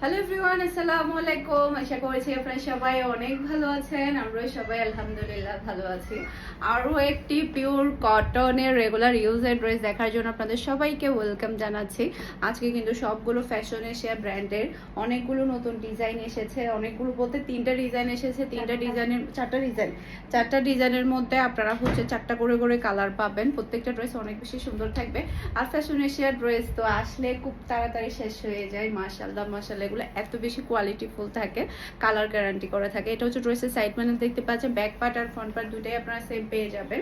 Hello everyone, আসসালামু আলাইকুম। আশা করছি আপনারা সবাই অনেক ভালো আছেন। আমরা সবাই আলহামদুলিল্লাহ ভালো আছি। আরও একটি পিওর কটনের রেগুলার ইউজের ড্রেস দেখার জন্য আপনাদের সবাইকে ওয়েলকাম জানাচ্ছি। আজকে কিন্তু সবগুলো ফ্যাশন এশিয়া ব্র্যান্ডের অনেকগুলো নতুন ডিজাইন এসেছে। অনেকগুলো বলতে তিনটা ডিজাইন এসেছে। চারটা ডিজাইনের মধ্যে আপনারা চারটা করে করে কালার পাবেন। প্রত্যেকটা ড্রেস অনেক বেশি সুন্দর থাকবে। আর ফ্যাশন এশিয়ার ড্রেস তো আসলে খুব তাড়াতাড়ি শেষ হয়ে যায়। মাশাআল্লাহ মাশাআল্লাহ, এগুলো এত বেশি কোয়ালিটিফুল থাকে, কালার গ্যারান্টি করা থাকে। এটা হচ্ছে ড্রেসের সাইড প্যানেল দেখতে পাচ্ছেন, ব্যাক পার্ট আর ফ্রন্ট পার্ট দুটাই আপনারা সেম পেয়ে যাবেন।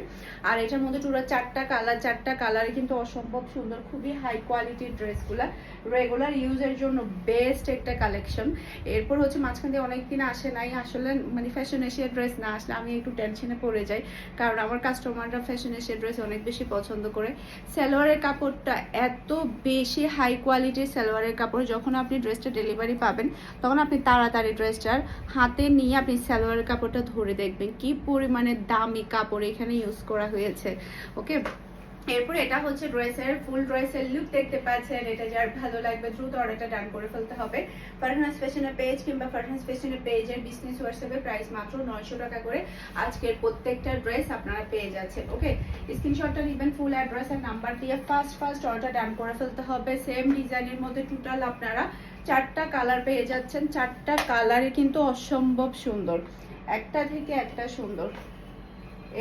আর এটার মধ্যে পুরো চারটা কালার কিন্তু অসম্ভব সুন্দর, খুবই হাই কোয়ালিটির ড্রেসগুলা রেগুলার ইউজের জন্য বেস্ট একটা কালেকশন। এরপর হচ্ছে মাঝখান দিয়ে অনেকদিন আসে নাই, আসলে মানে ফ্যাশন এশিয়ার ড্রেস না আসলে আমি একটু টেনশনে পড়ে যাই, কারণ আমার কাস্টমাররা ফ্যাশন এশিয়ার ড্রেস অনেক বেশি পছন্দ করে। সালোয়ারের কাপড়টা এত বেশি হাই কোয়ালিটির সালোয়ারের কাপড়, যখন আপনি ড্রেসটা ডেলিভারি পাবেন তখন আপনি তাড়াতাড়ি ড্রেসটার হাতে নিয়ে আপনি সালোয়ারের কাপড়টা ধরে দেখবেন কি পরিমাণে দামি কাপড় এখানে ইউজ করা হয়েছে। ওকে, এরপর এটা হচ্ছে ড্রেসের ফুল ড্রেসের লুক দেখতে পাচ্ছেন। এটা যার ভালো লাগবে দ্রুত অর্ডারটা ডান করে ফেলতে হবে। ফারহানাস ফ্যাশনের পেজ কিংবা ফারহানাস ফ্যাশনের পেজের বিজনেস হোয়াটসঅ্যাপে প্রাইস মাত্র 900 টাকা করে আজকের প্রত্যেকটা ড্রেস আপনারা পেয়ে যাচ্ছেন। ওকে, স্ক্রিনশটটা নেবেন, ফুল অ্যাড্রেস আর নাম্বার দিয়ে ফার্স্ট অর্ডার ডান করে ফেলতে হবে। সেম ডিজাইনের মধ্যে টোটাল আপনারা চারটা কালার পেয়ে যাচ্ছেন। চারটা কালারই কিন্তু অসম্ভব সুন্দর, একটা থেকে একটা সুন্দর।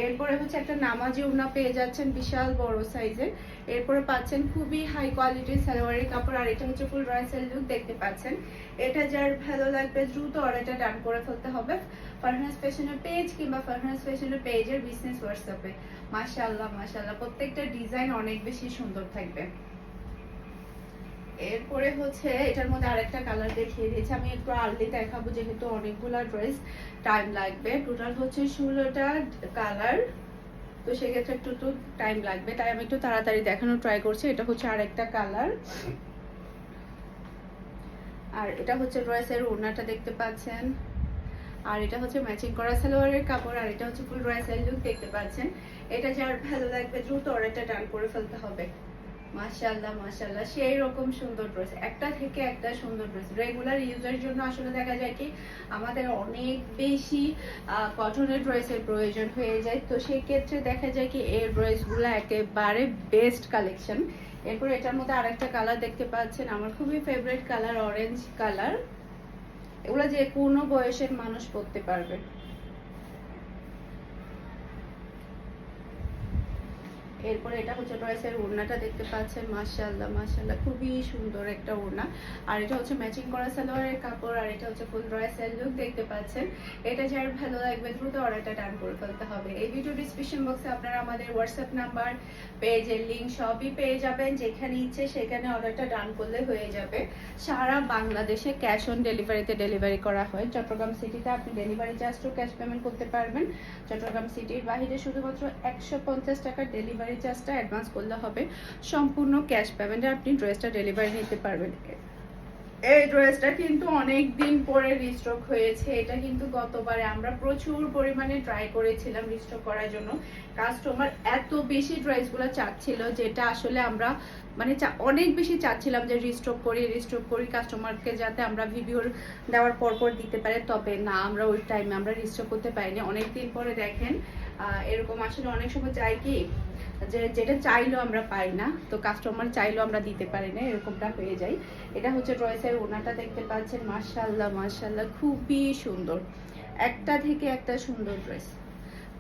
এরপরে হচ্ছে একটা নামাজি ওড়না পেয়ে যাচ্ছেন বিশাল বড় সাইজের। এরপরে পাচ্ছেন খুবই হাই কোয়ালিটির সালোয়ারের কাপড়। আর এটা হচ্ছে ফুল ড্রেসের লুক দেখতে পাচ্ছেন। এটা যার ভালো লাগবে দ্রুত অর্ডারটা ডান করে ফেলতে হবে ফারহানাস ফ্যাশনের পেজ কিংবা ফারহানাস ফ্যাশনের পেজের বিজনেস হোয়াটসঅ্যাপে। মাশাআল্লাহ মাশাআল্লাহ, প্রত্যেকটা ডিজাইন অনেক বেশি সুন্দর থাকবে। এরপরে হচ্ছে এটার মধ্যে আরেকটা কালার দেখিয়ে দিয়েছি, আমি একটু আর্লি দেখাবো যেহেতু অনেকগুলা ড্রেস টাইম লাগবে। টোটাল হচ্ছে 16টা কালার, তো সেক্ষেত্রে একটু টাইম লাগবে, তাই আমি একটু তাড়াতাড়ি দেখানোর ট্রাই করছি। এটা হচ্ছে আরেকটা কালার, আর এটা হচ্ছে ড্রেসের ওড়নাটা দেখতে পাচ্ছেন। আর এটা হচ্ছে ম্যাচিং করা সালোয়ারের কাপড়। আর এটা হচ্ছে ফুল ড্রেসের লুক দেখতে পাচ্ছেন। এটা যার ভালো লাগবে দ্রুত অর্ডারটা ডান করে ফেলতে হবে। মাশাআল্লাহ মাশাআল্লাহ, সেই রকম সুন্দর ড্রেস, একটা থেকে একটা সুন্দর ড্রেস। রেগুলার ইউজের জন্য আসলে দেখা যায় কি আমাদের অনেক বেশি কটনের ড্রেসের প্রয়োজন হয়ে যায়, তো সেই ক্ষেত্রে দেখা যায় কি এই ড্রেসগুলো একেবারে বেস্ট কালেকশন। এরপর এটার মধ্যে আরেকটা কালার দেখতে পাচ্ছেন, আমার খুবই ফেভারিট কালার, অরেঞ্জ কালার। এগুলো যে কোনো বয়সের মানুষ পরতে পারবে। এরপরে এটা হচ্ছে ড্রেসের ওড়নাটা দেখতে পাচ্ছেন। মাশাআল্লাহ মাশাআল্লাহ, খুবই সুন্দর একটা ওড়না। আর এটা হচ্ছে ম্যাচিং করা সালোয়ারের কাপড়। আর এটা হচ্ছে ফুল ড্রেসের লুক দেখতে পাচ্ছেন। এটা যার ভালো লাগবে দ্রুত অর্ডারটা ডান করে ফেলতে হবে। এই ভিডিও ডিসক্রিপশন বক্সে আপনারা আমাদের হোয়াটসঅ্যাপ নাম্বার, পেজের লিংক সবই পেয়ে যাবেন। যেখানে ইচ্ছে সেখানে অর্ডারটা ডান করলে হয়ে যাবে। সারা বাংলাদেশে ক্যাশ অন ডেলিভারিতে ডেলিভারি করা হয়। চট্টগ্রাম সিটিতে আপনি delivery charge to cash payment করতে পারবেন। চট্টগ্রাম সিটির বাইরে শুধুমাত্র 150 টাকার ডেলিভারি চার্জটা অ্যাডভান্স করলে হবে। সম্পূর্ণ ক্যাশ পেমেন্টে আপনি ড্রেসটা ডেলিভারি নিতে পারবেন। এই ড্রেসটা কিন্তু অনেক দিন পরে রিস্টক হয়েছে। এটা কিন্তু গতবারে আমরা প্রচুর পরিমাণে ট্রাই করেছিলাম রিস্টক করার জন্য। কাস্টমার এত বেশি ড্রেসগুলো চাচ্ছিল, যেটা আসলে আমরা মানে অনেক বেশি চাচ্ছিলাম যে রিস্টক করি কাস্টমারকে, যাতে আমরা ভিডিও দেওয়ার পর দিতে পারে। তবে না, আমরা ওই টাইমে আমরা রিস্টক করতে পারিনি। অনেক দিন পরে দেখেন এরকম আসলে অনেক সময় চাই কি যে যেটা চাইলেও আমরা পাই না, তো কাস্টমার চাইলেও আমরা দিতে পারি না, এরকমটা হয়ে যায়। এটা হচ্ছে ড্রেসের ওড়নাটা দেখতে পাচ্ছেন। মাশাআল্লাহ মাশাআল্লাহ, খুবই সুন্দর, একটা থেকে একটা সুন্দর ড্রেস।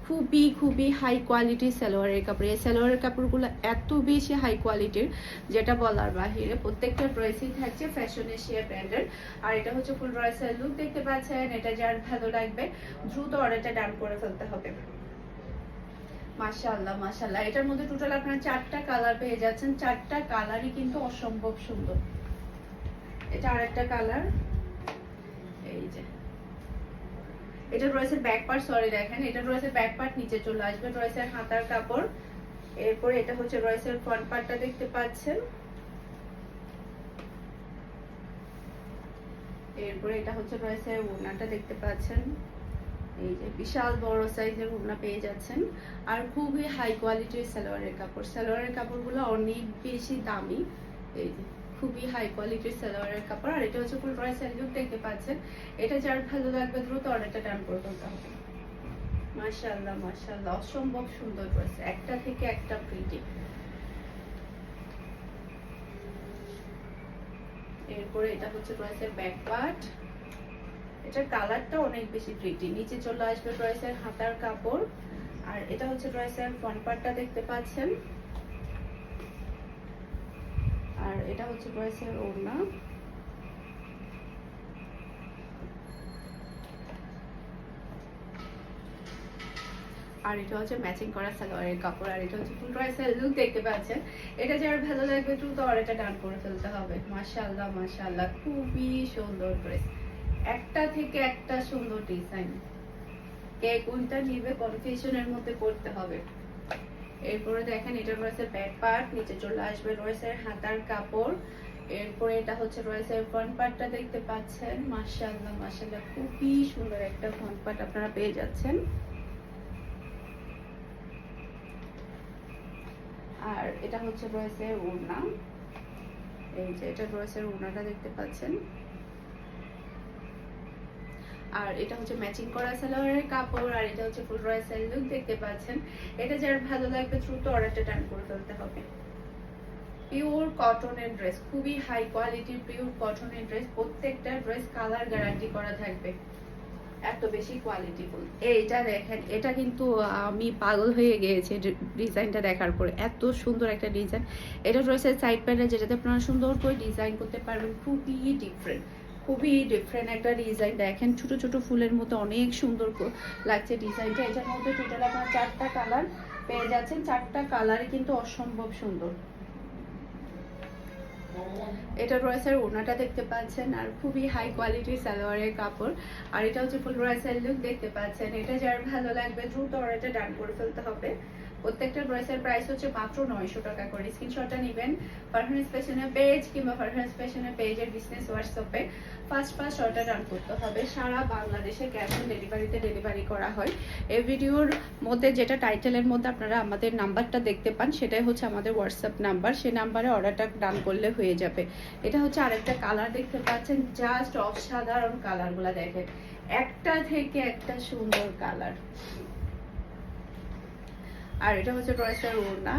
খুবই হাই কোয়ালিটির সালোয়ারের কাপড়। এই সালোয়ারের কাপড়গুলো এত বেশি হাই কোয়ালিটির যেটা বলার বাহিরে। প্রত্যেকটা ড্রেসই থাকছে ফ্যাশন এশিয়া ব্র্যান্ডের। আর এটা হচ্ছে ফুল ড্রেসের লুক দেখতে পাচ্ছেন। এটা যার ভালো লাগবে দ্রুত অর্ডারটা ডান করে ফেলতে হবে। মাশাআল্লাহ মাশাআল্লাহ, এটার মধ্যে টোটাল আপনারা চারটা কালার পেয়ে যাচ্ছেন। চারটা কালারই কিন্তু অসম্ভব সুন্দর। এটা আরেকটা কালার, এই যে এটা ড্রেসের ব্যাক পার্ট, সরি দেখেন এটা ড্রেসের ব্যাক পার্ট নিচে চলে আসবে, ড্রেসের হাতার কাপড়। এরপর এটা হচ্ছে ড্রেসের ফ্রন্ট পার্টটা দেখতে পাচ্ছেন। এরপর এটা হচ্ছে ড্রেসের ওড়নাটা দেখতে পাচ্ছেন। এই যে বিশাল বড় সাইজের ওড়না পেয়ে যাচ্ছেন। আর খুবই হাই কোয়ালিটির সালোয়ারের কাপড়। সালোয়ারের কাপড়গুলো অনেক বেশি দামি। এই যে খুবই হাই কোয়ালিটির সালোয়ারের কাপড়। আর এটা হচ্ছে ফুল ড্রেস লুক দেখতে পাচ্ছেন। এটা যার ভালো লাগবে দ্রুত অর্ডারটা ডান করে ফেলতে হবে। মাশাআল্লাহ মাশাআল্লাহ, অসম্ভব সুন্দর ড্রেস, একটা থেকে একটা প্রিটি। এরপরে এটা হচ্ছে ড্রেসের ব্যাক পার্ট। এটার কালারটা অনেক বেশি প্রিটি। নিচে চলে আসবে ড্রেসের হাতার কাপড়। আর এটা হচ্ছে ড্রেসের ফ্রন্ট পার্টটা দেখতে পাচ্ছেন। আর এটা হচ্ছে ড্রেসের ওড়না। আর এটা হচ্ছে ম্যাচিং করা সালোয়ারের কাপড়। আর এটা হচ্ছে ফুল ড্রেসের লুক দেখতে পাচ্ছেন। এটা যার ভালো লাগবে দ্রুত অর্ডারটা ডান করে ফেলতে হবে। মাশাআল্লাহ মাশাআল্লাহ, খুবই সুন্দর ড্রেস, একটা থেকে একটা সুন্দর ডিজাইন। কে কোনটা নিবে কনফিউশনের মধ্যে পড়তে হবে। এরপরে দেখেন এটা রয়েছে ব্যাক পার্ট, নিচে চলে আসবে রয়েছে হাতার কাপড়। এরপরে এটা হচ্ছে রয়েছে ফ্রন্ট পার্টটা দেখতে পাচ্ছেন। মাশাআল্লাহ মাশাআল্লাহ, খুবই সুন্দর একটা ফ্রন্ট পার্ট আপনারা পেয়ে যাচ্ছেন। আর এটা হচ্ছে রয়েছে ওড়না। এই যে এটা রয়েছে ওড়নাটা দেখতে পাচ্ছেন। আর এটা হচ্ছে ম্যাচিং করা সালোয়ারের কাপড়। আর এটা হচ্ছে ফুল ড্রেসের লুক দেখতে পাচ্ছেন। এটা যার ভালো লাগবে দ্রুত অর্ডারটা ডান করে ফেলতে হবে। পিওর কটনের ড্রেস, খুবই হাই কোয়ালিটির পিওর কটনের ড্রেস। প্রত্যেকটা ড্রেস কালার গ্যারান্টি করা থাকবে, এত বেশি কোয়ালিটিফুল। এইটা দেখেন, এটা কিন্তু আমি পাগল হয়ে গিয়েছি ডিজাইনটা দেখার পরে। এত সুন্দর একটা ডিজাইন। এটা ড্রেসের সাইড প্যানেল, যেটাতে আপনারা সুন্দর করে ডিজাইন করতে পারবেন। খুবই ডিফারেন্ট, খুবই ডিফারেন্ট একটা ডিজাইন। দেখেন ছোট ছোট ফুলের মতো অনেক সুন্দর লাগছে ডিজাইনটা। এটার মধ্যে টোটাল আপনারা 4টা কালার পেয়ে যাচ্ছেন। 4টা কালারই কিন্তু অসম্ভব সুন্দর। এটা রয়েসের ওড়নাটা দেখতে পাচ্ছেন। আর খুবই হাই কোয়ালিটির সালোয়ারের কাপড়। আর এটা হচ্ছে ফুল রয়েসের লুক দেখতে পাচ্ছেন। এটা যার ভালো লাগবে দ্রুত অর্ডারটা ডান করে ফেলতে হবে। প্রত্যেকটা ড্রেসের প্রাইস হচ্ছে মাত্র 900 টাকা করে। স্ক্রিনশটটা নেবেন ফারহানাস ফ্যাশনের পেজ কিংবা ফারহানাস ফ্যাশনের পেজের বিজনেস হোয়াটসঅ্যাপে ফার্স্ট অর্ডার ডান করতে হবে। সারা বাংলাদেশে ক্যাশ অন ডেলিভারিতে ডেলিভারি করা হয়। এই ভিডিওর মধ্যে যেটা টাইটেলের মধ্যে আপনারা আমাদের নাম্বারটা দেখতে পান, সেটাই হচ্ছে আমাদের হোয়াটসঅ্যাপ নাম্বার। সেই নাম্বারে অর্ডারটা ডান করলে হয়ে যাবে। এটা হচ্ছে আরেকটা কালার দেখতে পাচ্ছেন, জাস্ট অসাধারণ কালারগুলো দেখেন, একটা থেকে একটা সুন্দর কালার। আর এটা হচ্ছে ড্রেসের ওড়না।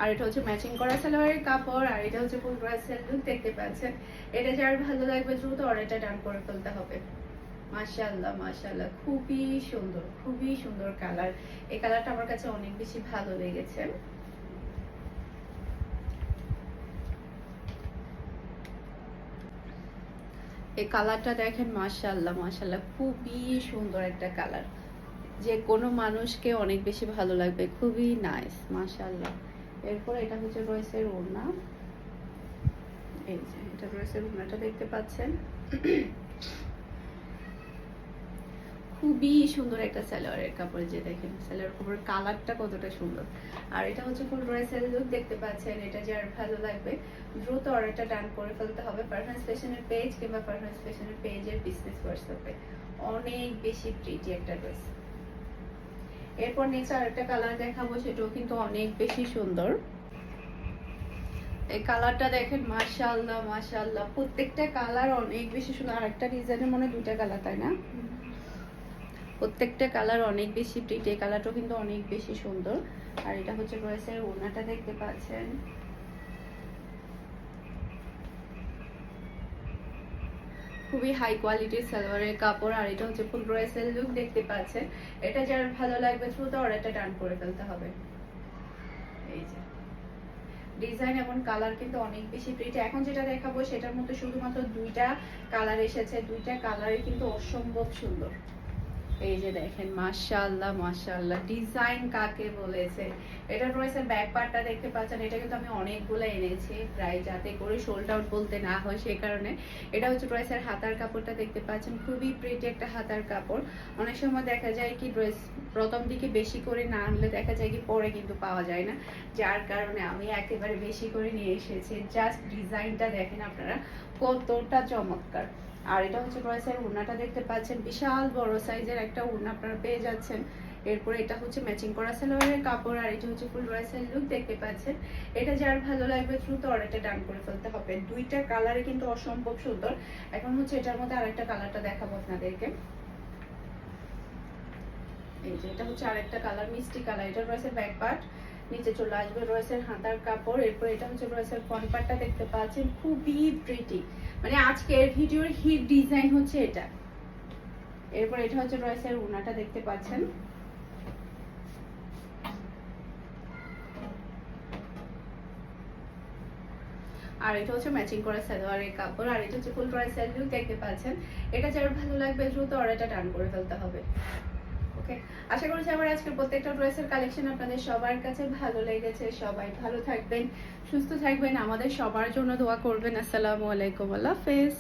আর এটা হচ্ছে ম্যাচিং করা সালোয়ারের কাপড়। আর এটা হচ্ছে ফুল ড্রেসের লুক দেখতে পাচ্ছেন। এটা যার ভালো লাগবে দ্রুত অর্ডারটা ডান করে ফেলতে হবে। মাশাআল্লাহ মাশাআল্লাহ, খুবই সুন্দর, খুবই সুন্দর কালার। এই কালারটা আমার কাছে অনেক বেশি ভালো লেগেছে। এই কালারটা দেখেন, মাশাআল্লাহ মাশাআল্লাহ, খুবই সুন্দর একটা কালার। যে কোনো মানুষকে অনেক বেশি ভালো লাগবে, খুবই নাইস মাশাআল্লাহ। এরপর এটা হচ্ছে ড্রেসের ওড়না। এই যে এটা ড্রেসের ওড়নাটা দেখতে পাচ্ছেন। খুবই সুন্দর একটা সালোয়ারের কাপড়। যে দেখেন সালোয়ার কাপড়ের কালারটা কতটা সুন্দর। আর এটা হচ্ছে ফুল ড্রেসের লুক দেখতে পাচ্ছেন। এটা যার ভালো লাগবে দ্রুত অর্ডারটা ডান করে ফেলতে হবে ফারহানাস ফ্যাশনের পেজ কিংবা ফারহানাস ফ্যাশনের পেজের বিজনেস হোয়াটসঅ্যাপে। অনেক বেশি প্রিটি একটা ড্রেস। এরপর নেক্সট আরেকটা কালার দেখাবো, সেটাও কিন্তু অনেক বেশি সুন্দর। এই কালারটা দেখেন, মাশাআল্লাহ মাশাআল্লাহ, প্রত্যেকটা কালার অনেক বেশি সুন্দর। আরেকটা ডিজাইনের মনে 2টা কালার, তাই না? প্রত্যেকটা কালার অনেক বেশি প্রিটি। এই কালারটাও কিন্তু অনেক বেশি সুন্দর। আর এটা হচ্ছে ড্রেসের ওড়নাটা দেখতে পাচ্ছেন। খুবই হাই কোয়ালিটির সালোয়ারের কাপড়। আর এটা হচ্ছে ফুল ড্রেসের লুক দেখতে পাচ্ছেন। এটা যার ভালো লাগবে দ্রুত অর্ডারটা ডান করে ফেলতে হবে। এই যে ডিজাইন এবং কালার কিন্তু অনেক বেশি প্রিটি। এখন যেটা দেখাবো সেটার মধ্যে শুধুমাত্র 2টা কালার এসেছে। 2টা কালারই কিন্তু অসম্ভব সুন্দর। এই যে দেখেন, মাশাআল্লাহ মাশাআল্লাহ, ডিজাইন কাকে বলেছে। এটা রয়েছে ব্যাক পার্টটা দেখতে পাচ্ছেন। এটা কিন্তু আমি অনেকগুলো এনেছি প্রায়, যাতে করে সোল্ড আউট বলতে না হয়, সেই কারণে। এটা হচ্ছে ড্রেসের হাতার কাপড়টা দেখতে পাচ্ছেন। খুবই প্রিটি একটা হাতার কাপড়। অনেক সময় দেখা যায় কি ড্রেস প্রথম দিকে বেশি করে না আনলে দেখা যায় কি পরে কিন্তু পাওয়া যায় না, যার কারণে আমি একেবারে বেশি করে নিয়ে এসেছি। জাস্ট ডিজাইনটা দেখেন আপনারা কতটা চমৎকার। আর এটা হচ্ছে ড্রেসের ওড়নাটা দেখতে পাচ্ছেন। বিশাল বড় সাইজের একটা ওড়না আপনারা পেয়ে যাচ্ছেন। এরপরে এটা হচ্ছে ম্যাচিং করা সালোয়ারের কাপড়, আর এটা হচ্ছে ফুল ড্রেসের লুক দেখতে পাচ্ছেন। এটা যার ভালো লাগবে দ্রুত অর্ডারটা ডান করে ফেলতে হবে। দুইটা কালারে কিন্তু অসম্ভব সুন্দর। এখন হচ্ছে এটার মধ্যে আরেকটা কালারটা দেখাবো আপনাদেরকে। এই যে এটা হচ্ছে আরেকটা কালার, মিষ্টি কালার। এটা ড্রেসের ব্যাক পার্ট, নিচে চলে আসবে ড্রেসের হাতার কাপড়। এরপর এটা হচ্ছে ড্রেসের ফ্রন্ট পার্টটা দেখতে পাচ্ছেন, খুবই প্রিটি, মানে আজকের ভিডিওর হিট ডিজাইন হচ্ছে এটা। এরপর এটা হচ্ছে ড্রেসের ওড়নাটা দেখতে পাচ্ছেন। আর এটা হচ্ছে ম্যাচিং করা সালোয়ারের কাপড়, আর এটা হচ্ছে ফুল ড্রেসের লুক দেখতে পাচ্ছেন। এটা যার ভালো লাগবে দ্রুত অর্ডারটা ডান করে ফেলতে হবে। ওকে, আশা করছি আমার আজকের প্রত্যেকটা ড্রেসের কালেকশন আপনাদের সবার কাছে ভালো লেগেছে। সবাই ভালো থাকবেন, সুস্থ থাকবেন, আমাদের সবার জন্য দোয়া করবেন। আসসালামু আলাইকুম, আল্লাহ হাফেজ।